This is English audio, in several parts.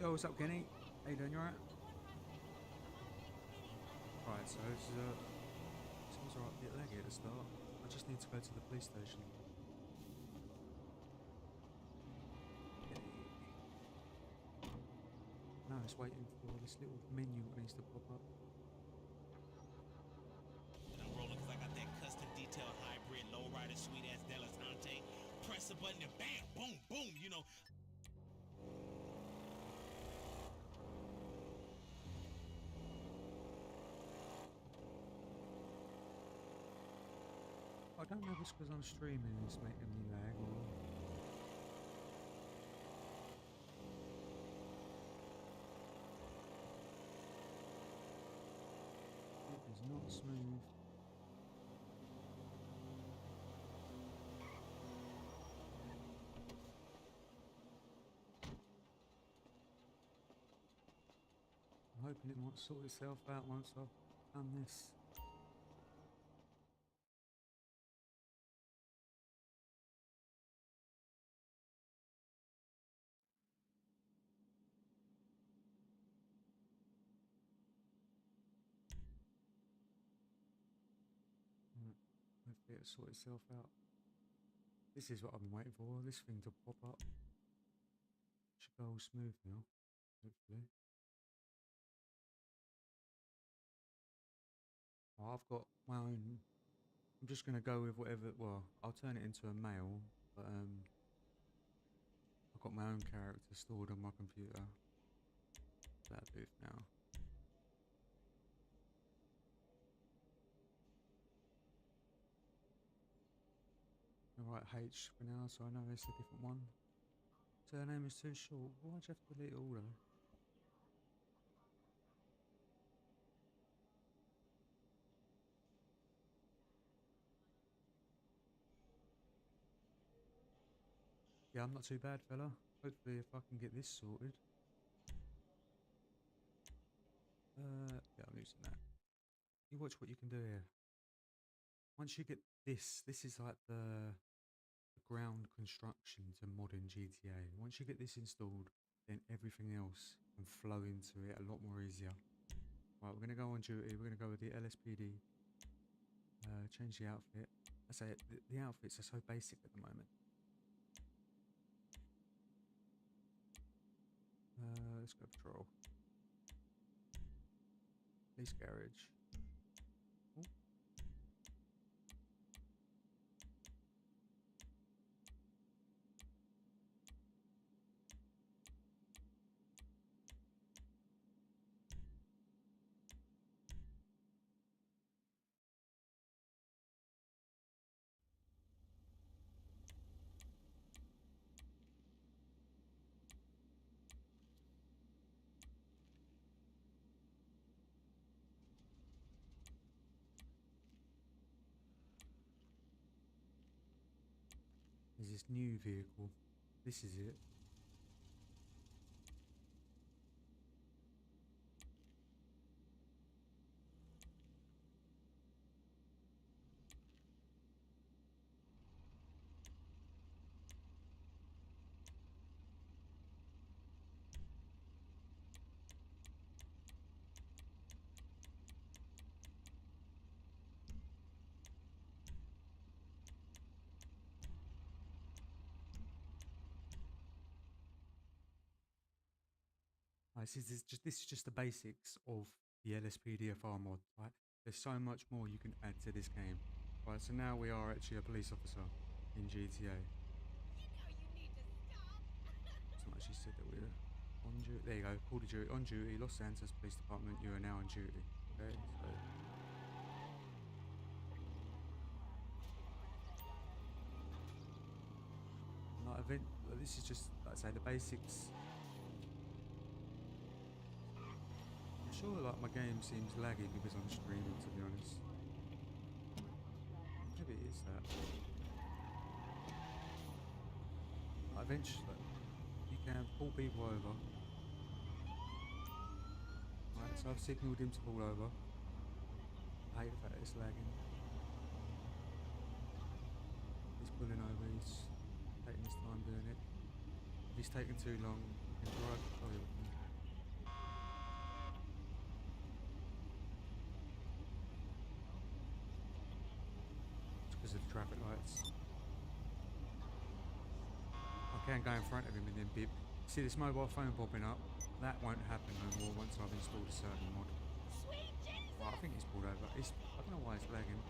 Yo, what's up, Kenny? How you doing? You alright? Right, so this is seems alright, a bit laggy at the start. I just need to go to the police station. Now it's waiting for this little menu that needs to pop up. And I'm rolling because I got that custom detail hybrid lowrider sweet ass Delatante. Press a button and bam, boom, boom, you know. I don't know if it's because I'm streaming it's making me lag or... It is not smooth. I'm hoping it might sort itself out once I've done this. Right. Hopefully it'll sort itself out. This is what I've been waiting for, this thing to pop up. Should go all smooth now, hopefully. Oh, I've got my own... I'm just going to go with whatever... Well, I'll turn it into a male, but I've got my own character stored on my computer. That'll do for now. Alright, H for now, so I know it's a different one. Surname is too short. Why'd you have to delete it all though? Yeah, I'm not too bad, fella. Hopefully if I can get this sorted. Yeah, I'm using that. You watch what you can do here. Once you get this is like the ground construction to modern GTA. Once you get this installed, then everything else can flow into it a lot more easier. Right, we're going to go on duty. We're going to go with the LSPD. Change the outfit. I say the outfits are so basic at the moment. Let's go patrol. Police garage. Ooh. There's this new vehicle. This is it. This is just the basics of the LSPDFR mod. Right? There's so much more you can add to this game. Right, so now we are actually a police officer in GTA. You know you need to stop. It's not actually said that we're on duty. There you go. Call to duty. On duty. Los Santos Police Department. You are now on duty. Okay. So. This is just, like I say, the basics. I'm sure like my game seems laggy because I'm streaming, to be honest. Maybe it is that. Like, eventually, you can pull people over. Right, so I've signalled him to pull over. I hate the fact that it's lagging. He's pulling over, he's taking his time doing it. If he's taking too long, he can drive. Oh, yeah. because of the traffic lights. I can go in front of him and then beep. See this mobile phone popping up? That won't happen no more once I've installed a certain mod. Sweet Jesus! Right, I think he's pulled over. I don't know why it's lagging.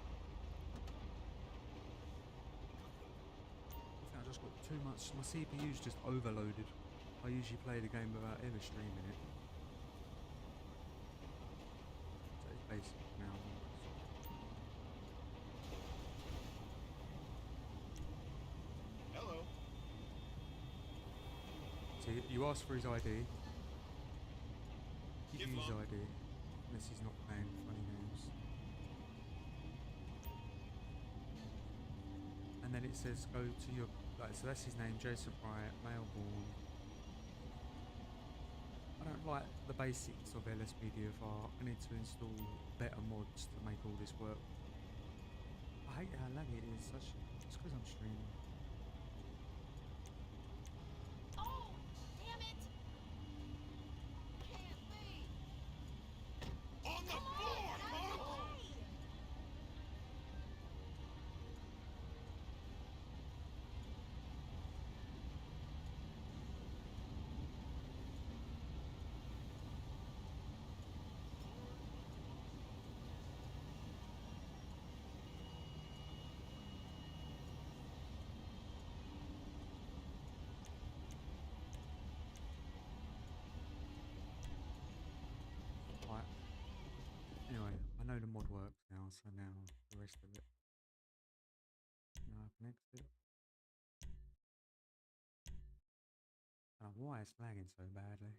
I think I just got too much. My CPU's just overloaded. I usually play the game without ever streaming it. So it's basic now. Hello. So you ask for his ID. Give Yes, you his Mom. ID. Unless he's not playing funny games. And then it says go to your, like, so that's his name, Jason Wright, male born. I don't like the basics of LSPDFR. I need to install better mods to make all this work. I hate how laggy it is. It's because I'm streaming. Oh, damn it! Can't be. On the Come floor, on, Mom! out of the way! Right. Anyway, I know the mod works now, so now the rest of it. Now I've connected it. I don't know why it's lagging so badly.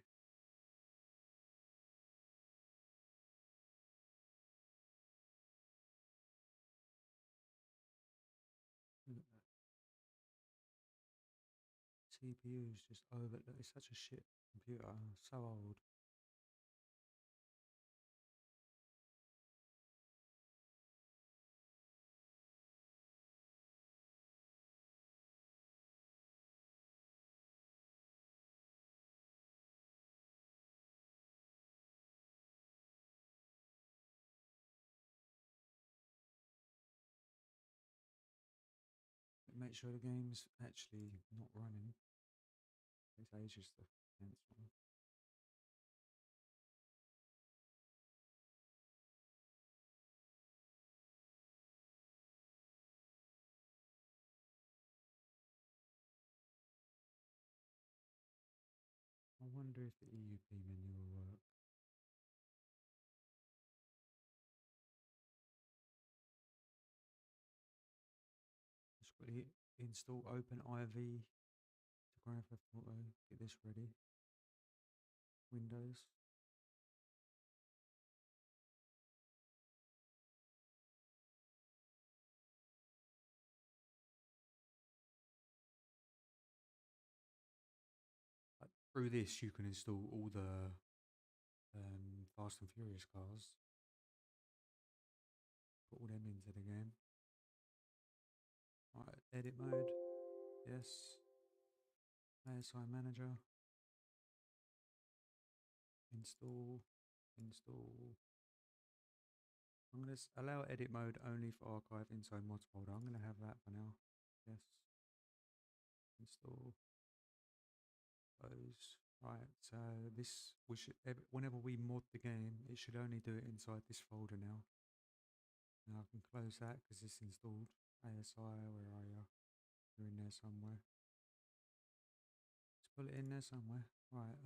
Look at that. CPU is just over. It's such a shit computer. So old. Make sure the game's actually not running. It's ages to cancel. I wonder if the EUP menu will work. Just quickly install OpenIV to Grand Theft Auto. Get this ready. Windows. Through this, you can install all the Fast and Furious cars. Put all them into the game. Right, edit mode. Yes. ASI manager. Install. Install. I'm going to allow edit mode only for archive inside mods folder. I'm going to have that for now. Yes. Install. Close. Right, so this, we should, whenever we mod the game, it should only do it inside this folder now. Now I can close that because it's installed. ASI, where are you? You're in there somewhere. Let's put it in there somewhere. Right,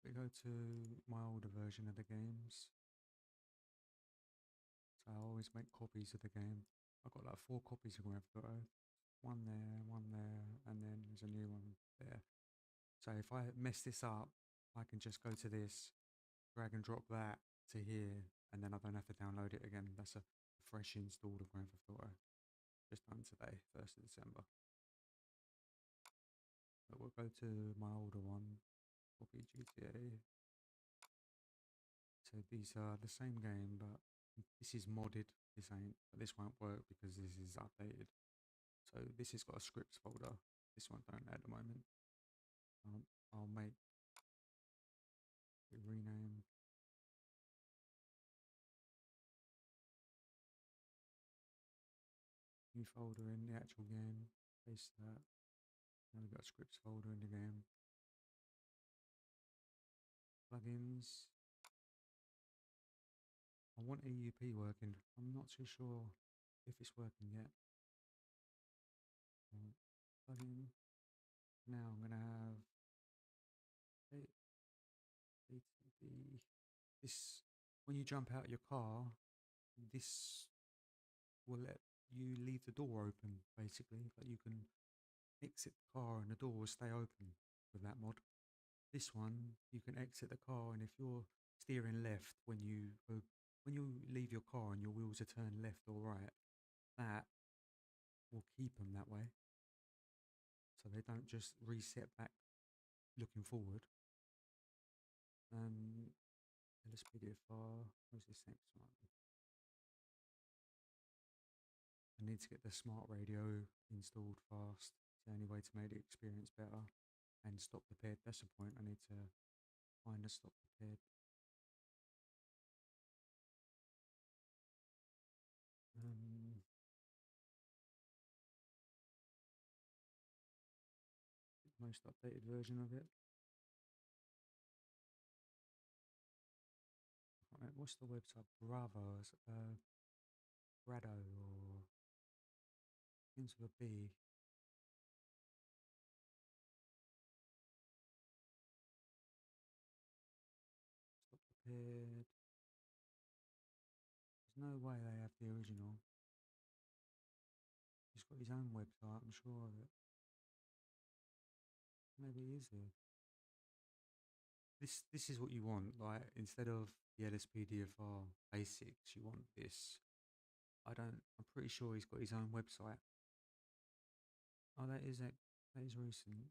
we go to my older version of the games. So I always make copies of the game. I've got like 4 copies of Grand Theft Auto. One there, and then there's a new one there. So if I mess this up, I can just go to this, drag and drop that to here, and then I don't have to download it again. That's a fresh install of Grand Theft Auto. Just done today, 1st of December. So we'll go to my older one, copy GTA. So these are the same game, but this is modded. This ain't, but this won't work because this is updated. So this has got a scripts folder. This one don't at the moment. I'll make it rename. new folder in the actual game. Paste that. Now we've got a scripts folder in the game. Plugins. I want EUP working. I'm not too sure if it's working yet. Plugin. Now I'm gonna have ATB. This, when you jump out of your car, this will let you leave the door open, basically. Like you can exit the car and the door will stay open with that mod. This one, you can exit the car, and if you're steering left when you leave your car and your wheels are turned left or right, that will keep them that way. So they don't just reset back looking forward. LSPDFR, where's this next one? I need to get the smart radio installed fast. It's the only way to make the experience better. And stop prepared. That's the point. I need to find a stop prepared. Most updated version of it. What's the website? Bravo, Brado, or begins with a B. Stop prepared. There's no way they have the original. He's got his own website, I'm sure of it. Maybe he is here. This is what you want, like instead of the LSPDFR basics, you want this. I'm pretty sure he's got his own website. Oh, that is recent.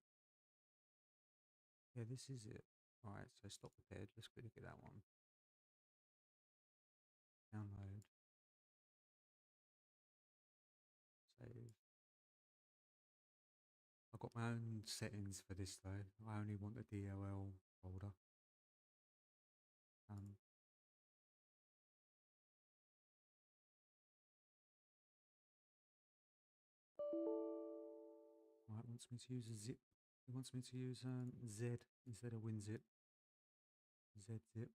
Yeah, this is it. Alright, so stop prepared. Let's quickly get that one. Download. Save. I've got my own settings for this though. I only want the DLL folder. Right, wants me to use a zip. He wants me to use Z instead of WinZip. ZZip.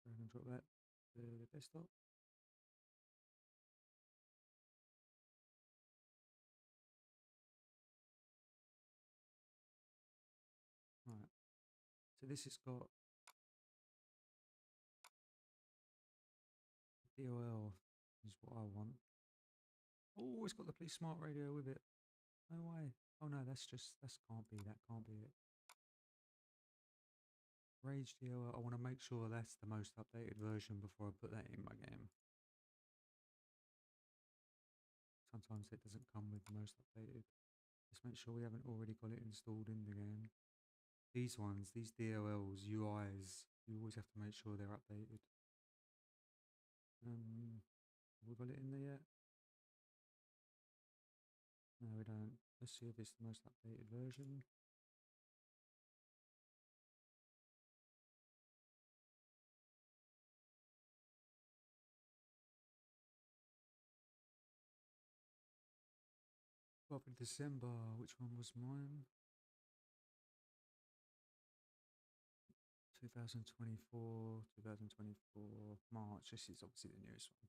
Drag and drop that to the desktop. Right. So this has got DOL is what I want. Oh, it's got the police smart radio with it. No way. Oh no, that can't be it. Rage DOL, I want to make sure that's the most updated version before I put that in my game. Sometimes it doesn't come with the most updated. Just make sure we haven't already got it installed in the game. These ones, these DLLs, UIs, you always have to make sure they're updated. Have we got it in there yet? No, we don't. Let's see if it's the most updated version. Well, in December, which one was mine? 2024, 2024, March. This is obviously the newest one.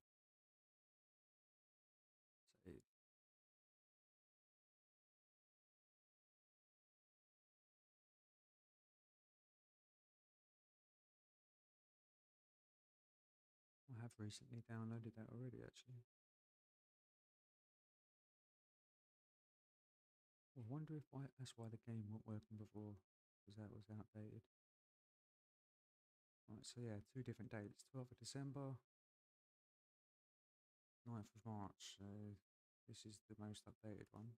So I have recently downloaded that already, actually. I wonder if that's why the game wasn't working before, because that was outdated. Right, so yeah, two different dates, 12th of December, 9th of March. So this is the most updated one.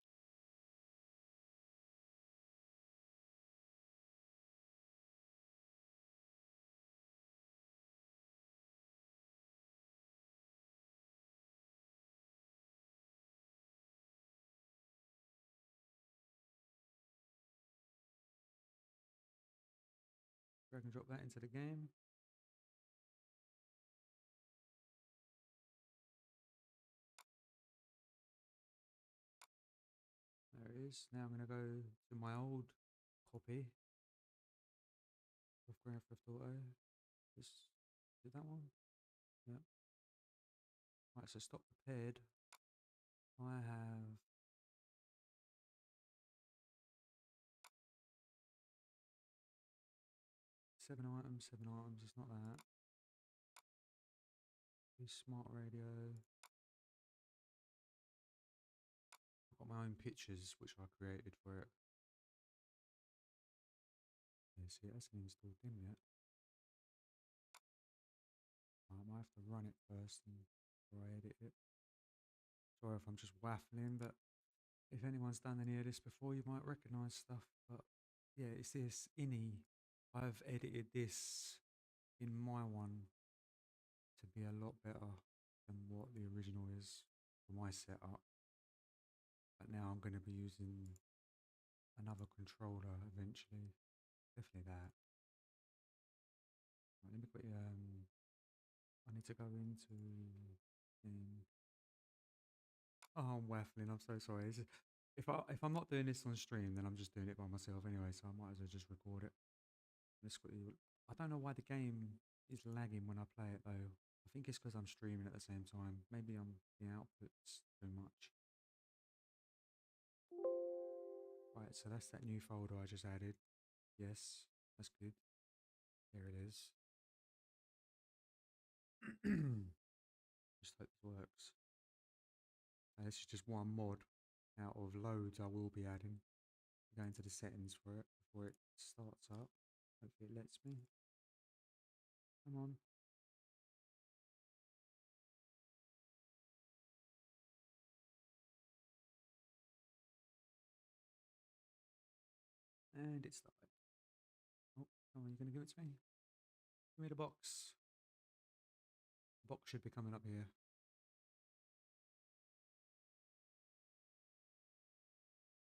Drag and drop that into the game. is. Now I'm going to go to my old copy of Grand Theft Auto. Is it that one? Yeah. Right, so stop prepared. I have 7 items, 7 items. It's not that. Smart radio. I've got my own pictures which I created for it. Yeah, see, it hasn't installed in yet. I might have to run it first and before I edit it. Sorry if I'm just waffling, but if anyone's done any of this before, you might recognise stuff. But yeah, it's this INI. I've edited this in my one to be a lot better than what the original is for my setup. But now I'm going to be using another controller eventually. Definitely that. Right, let me quickly, I need to go into oh, I'm waffling. I'm so sorry. If I'm not doing this on stream, then I'm just doing it by myself anyway. So I might as well just record it. Let's quickly. I don't know why the game is lagging when I play it though. I think it's because I'm streaming at the same time. Maybe the output's too much. Right, so that's that new folder I just added. Yes, that's good. There it is. Just hope this works. This is just one mod out of loads I will be adding. Go into the settings for it before it starts up. Hopefully it lets me. Come on. And it started. Oh, come on, you're going to give it to me? Give me the box. The box should be coming up here.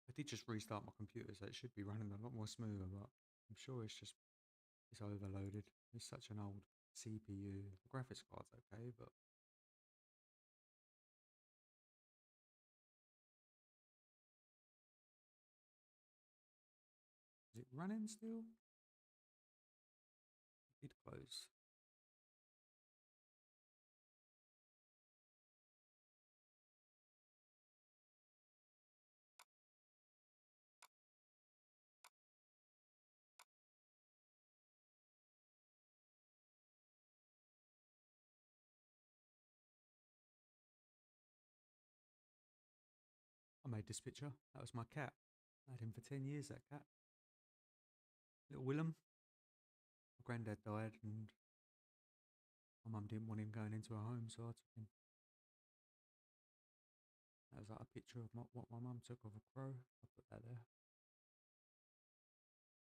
I did just restart my computer, so it should be running a lot more smoother, but I'm sure it's overloaded. It's such an old CPU. The graphics card's okay, but is it running still? It did close. I made this picture. That was my cat. I had him for 10 years, that cat. Little Willem. My granddad died and my mum didn't want him going into a home, so I took him. That was like a picture of what my mum took of a crow. I'll put that there.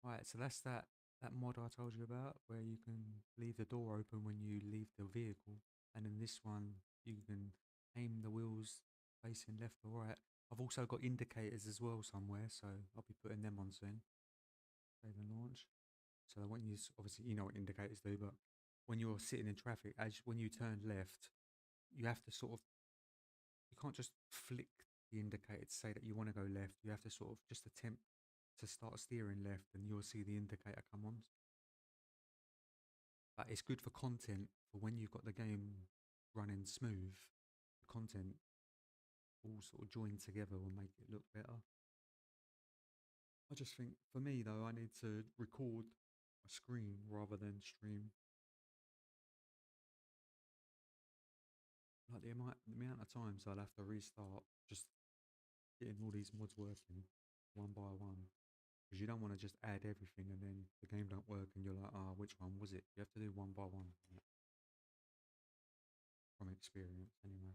Right, so that's that mod I told you about, where you can leave the door open when you leave the vehicle. And in this one, you can aim the wheels facing left or right. I've also got indicators as well somewhere, so I'll be putting them on soon. Save and launch. So when you, obviously you know what indicators do, but when you're sitting in traffic, when you turn left, you have to sort of, you can't just flick the indicator to say that you want to go left. You have to sort of just attempt to start steering left and you'll see the indicator come on. But it's good for content for when you've got the game running smooth. The content all sort of join together will make it look better. I just think for me though, I need to record a screen rather than stream. Like the amount of times I'll have to restart just getting all these mods working one by one. Because you don't want to just add everything and then the game don't work and you're like, which one was it? You have to do one by one. From experience anyway.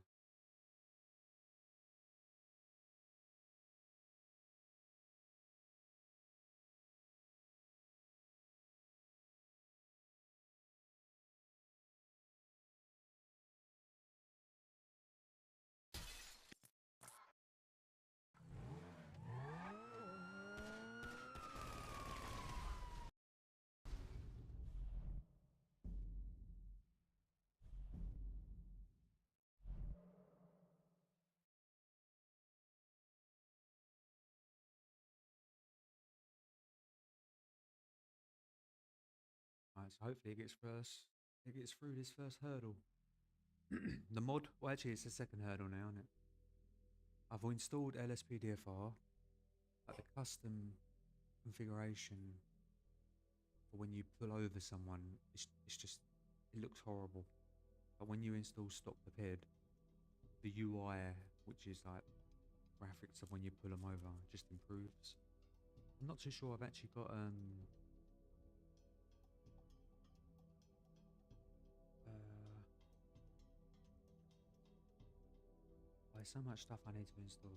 Nice. Hopefully it gets through this first hurdle. The mod, well, actually, it's the second hurdle now, isn't it? I've installed LSPDFR, but the custom configuration for when you pull over someone, it's just, it looks horrible. But when you install stock prepared, the UI, which is like graphics of when you pull them over, just improves. I'm not too sure. I've actually got there's so much stuff I need to install.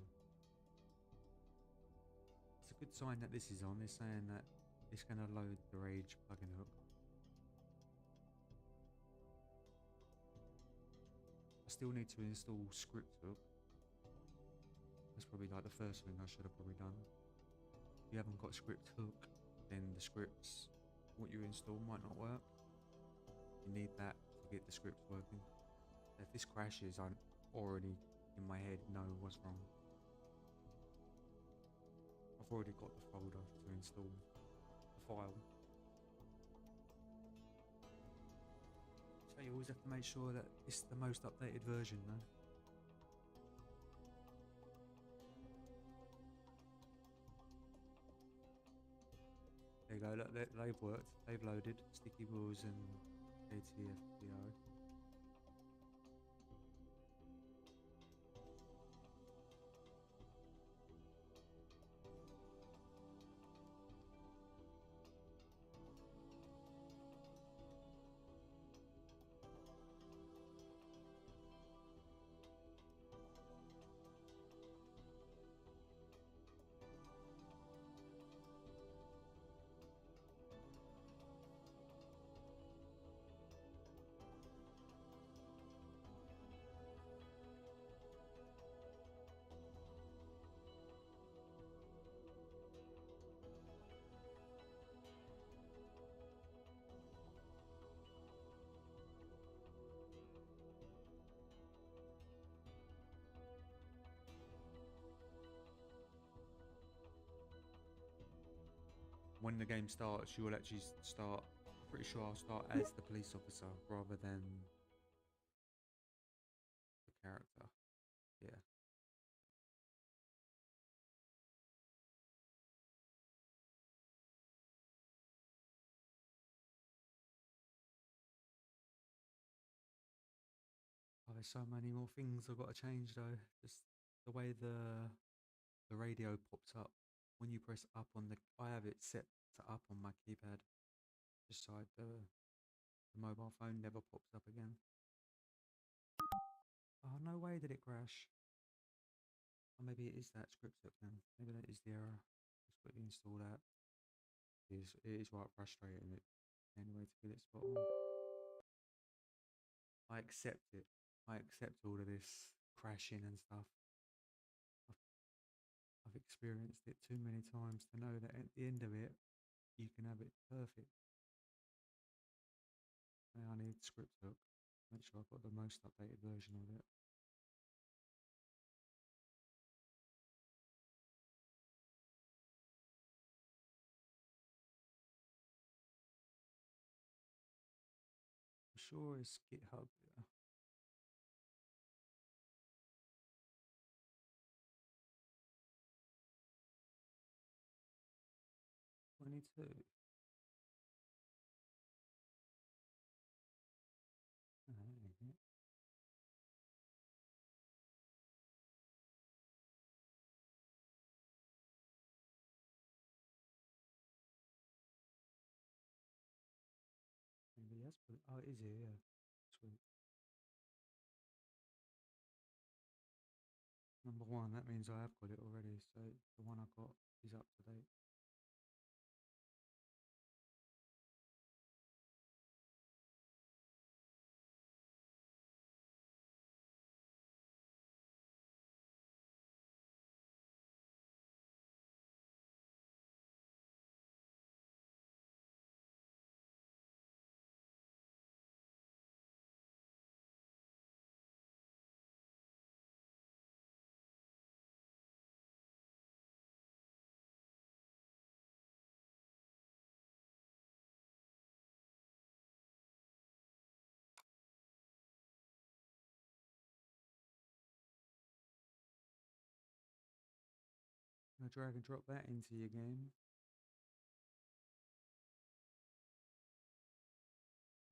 It's a good sign that this is on. It's saying that it's going to load the Rage plugin hook. I still need to install script hook. That's probably like the first thing I should have probably done. If you haven't got script hook, then the scripts, what you install might not work. You need that to get the scripts working. If this crashes, I'm already in my head know what's wrong. I've already got the folder to install the file. So you always have to make sure that it's the most updated version though. There you go, look, they've worked, they've loaded sticky wheels and ATFDO. When the game starts, you will actually start, pretty sure I'll start as the police officer rather than the character. Yeah. Oh, there's so many more things I've got to change though. Just the way the radio pops up when you press up on the. I have it set to up on my keypad, just so the mobile phone never pops up again. Oh, no way did it crash. Or maybe it is that script hook then. Maybe that is the error. Just quickly install that. It is right frustrating. It anyway to get it spot on. I accept it. I accept all of this crashing and stuff. I've experienced it too many times to know that at the end of it, you can have it perfect. Now I need script hook. Make sure I've got the most updated version of it. I'm sure it's GitHub. Yeah. '22. Maybe yes, but oh, it is here. Yeah, sweet. Number one. That means I have got it already. So the one I got is up to date. gonna drag and drop that into your game.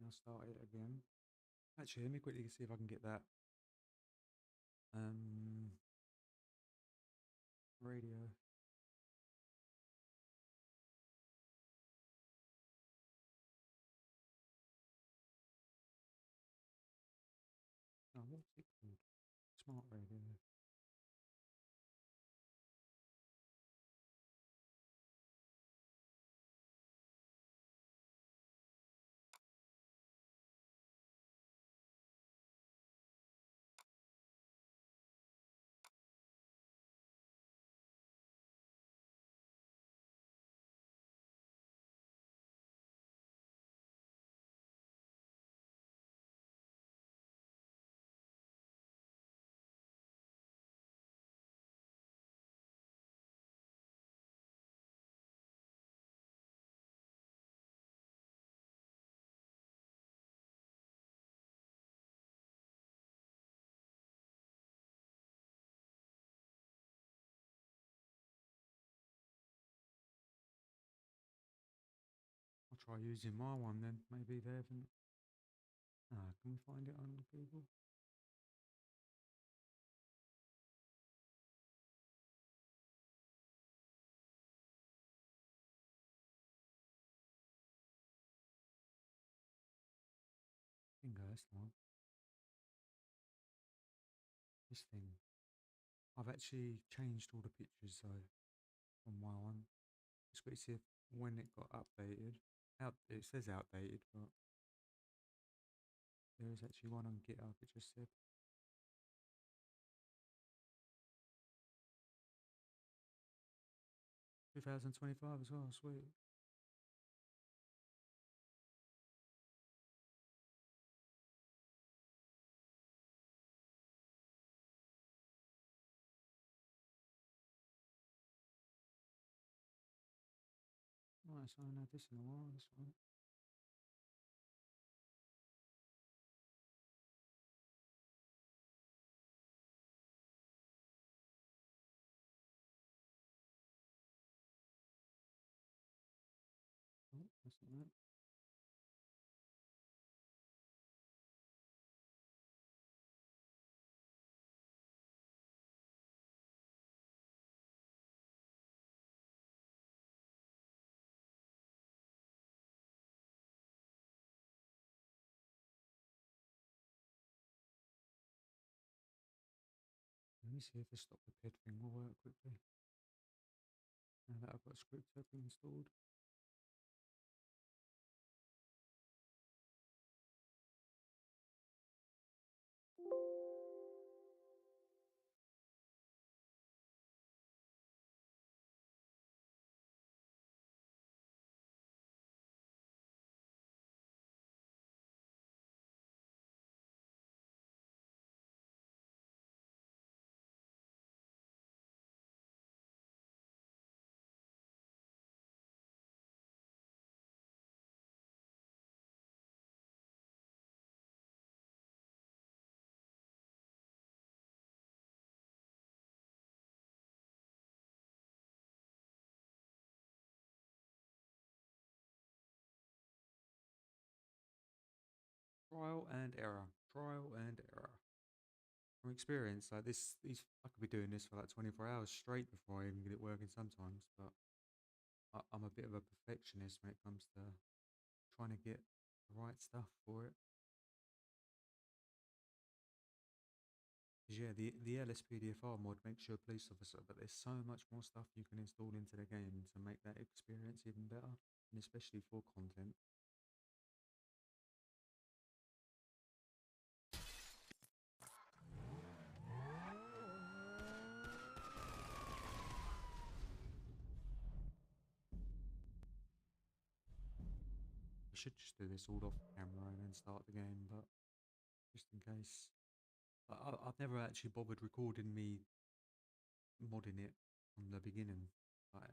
I'll start it again. Actually, let me quickly see if I can get that radio. Oh, what's it called? Smart radio. I'll try using my one then. Maybe they haven't. Ah, can we find it on Google? Bingo, that's the one. This thing. I've actually changed all the pictures though on my one. Just got to see if when it got updated. It says outdated, but there is actually one on GitHub. It just said 2025 as well. Sweet. Nice. I haven't had this in a while. This one. Oh, that's not that. Let me see if the stop the ped thing will work quickly. Now that I've got script installed. Trial and error. Trial and error. From experience, like I could be doing this for like 24 hours straight before I even get it working sometimes. But I'm a bit of a perfectionist when it comes to trying to get the right stuff for it. 'Cause yeah, the LSPDFR mod makes you a police officer, but there's so much more stuff you can install into the game to make that experience even better, and especially for content. I should just do this all off camera and then start the game, but just in case. I've never actually bothered recording me modding it from the beginning. Like,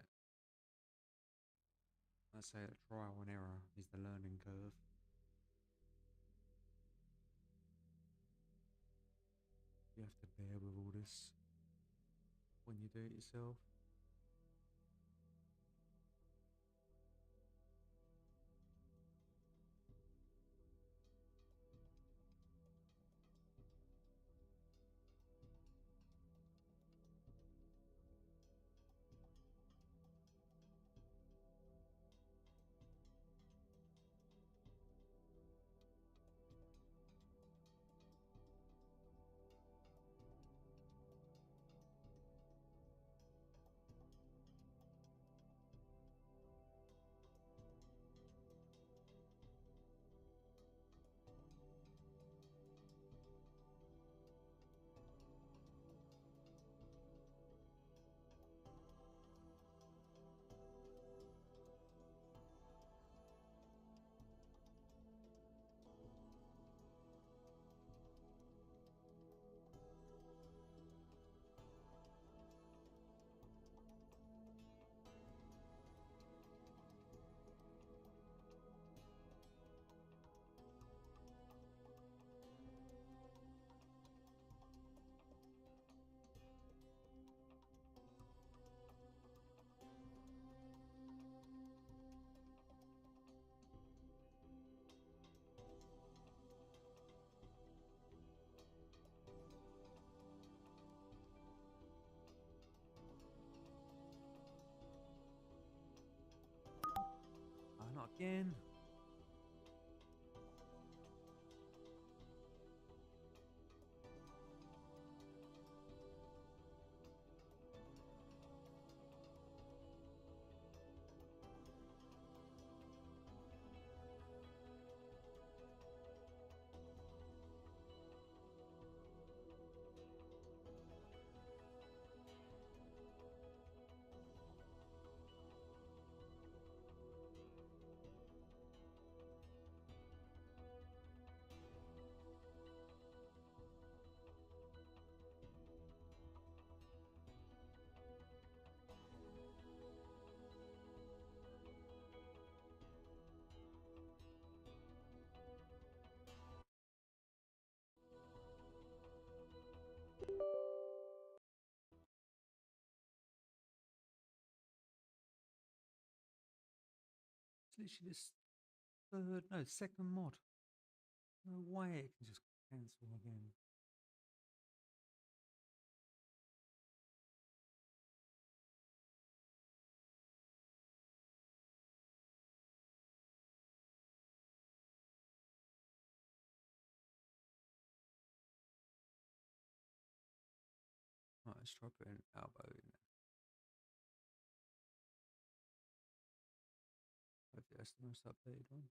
I say a trial and error is the learning curve. You have to bear with all this when you do it yourself. again. It's literally this third, no, second mod. No way it can just cancel again. Right, let's try putting an elbow in there. Hopefully that's the most updated one.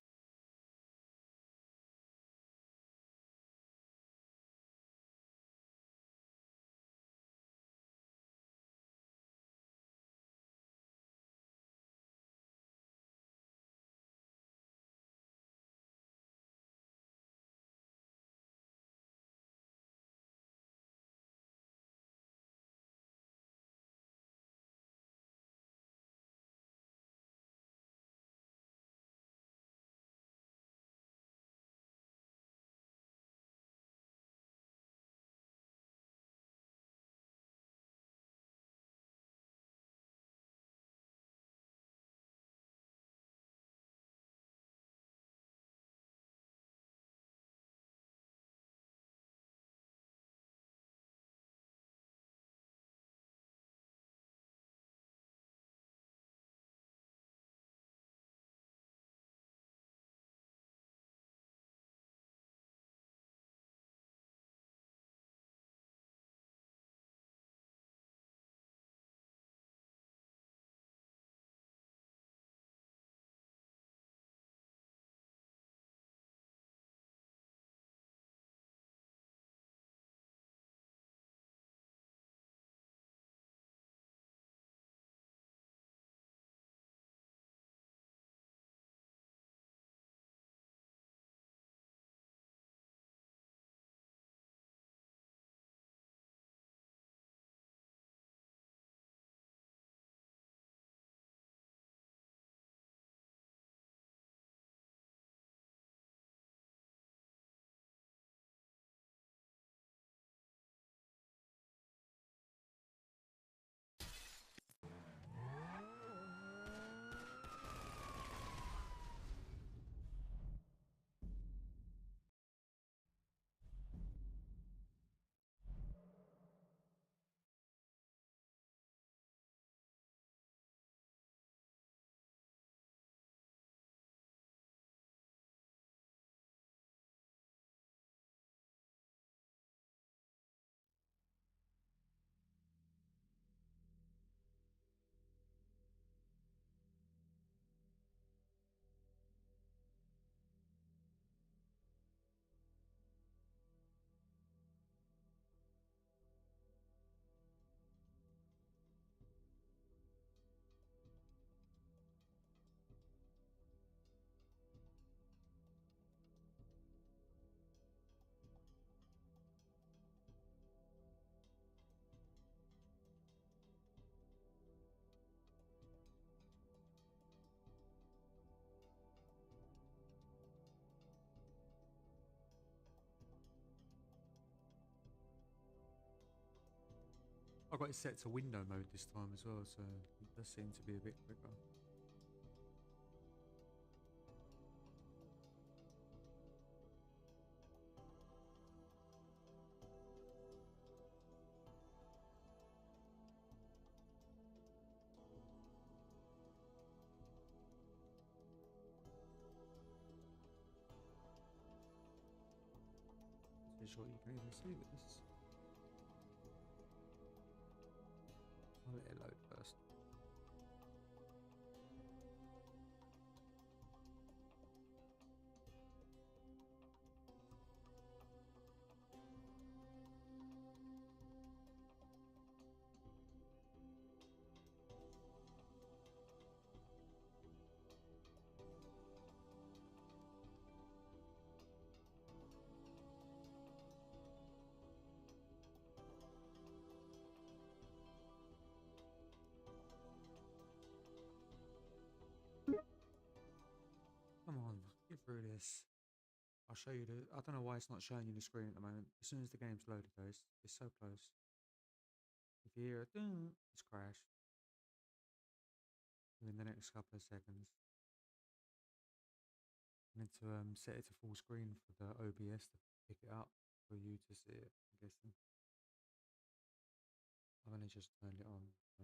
I've got it set to window mode this time as well, so it does seem to be a bit quicker. exactly sure you can even see this. I'll let it load first. Come on, get through this. I'll show you the. I don't know why it's not showing you the screen at the moment. As soon as the game's loaded, though, it's so close. If you hear a ding, it's crashed within the next couple of seconds. I need to set it to full screen for the OBS to pick it up for you to see it. I'm guessing. I've only just turned it on. So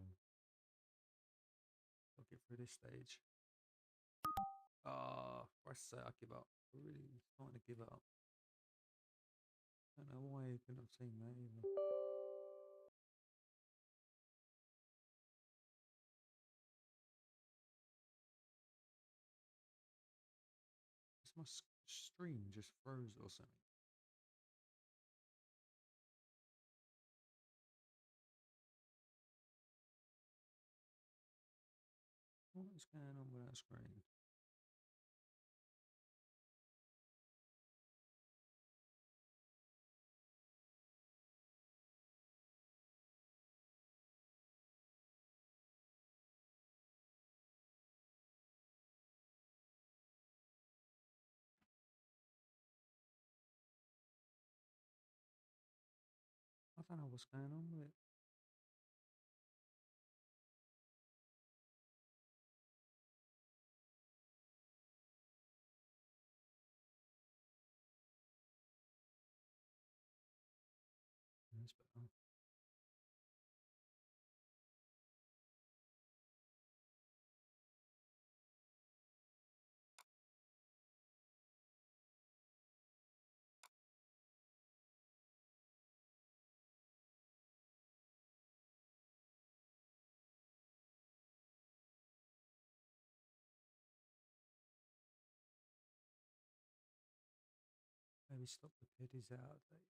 I'll get through this stage. Ah, for I say I give up. I'm really starting to give up. I don't know why you couldn't have seen that either. It's my stream just froze or something. What's going on with that screen? I don't know what's going on with it. That's better. Maybe stop the PID is out of date.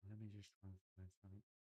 Let me just try and find something.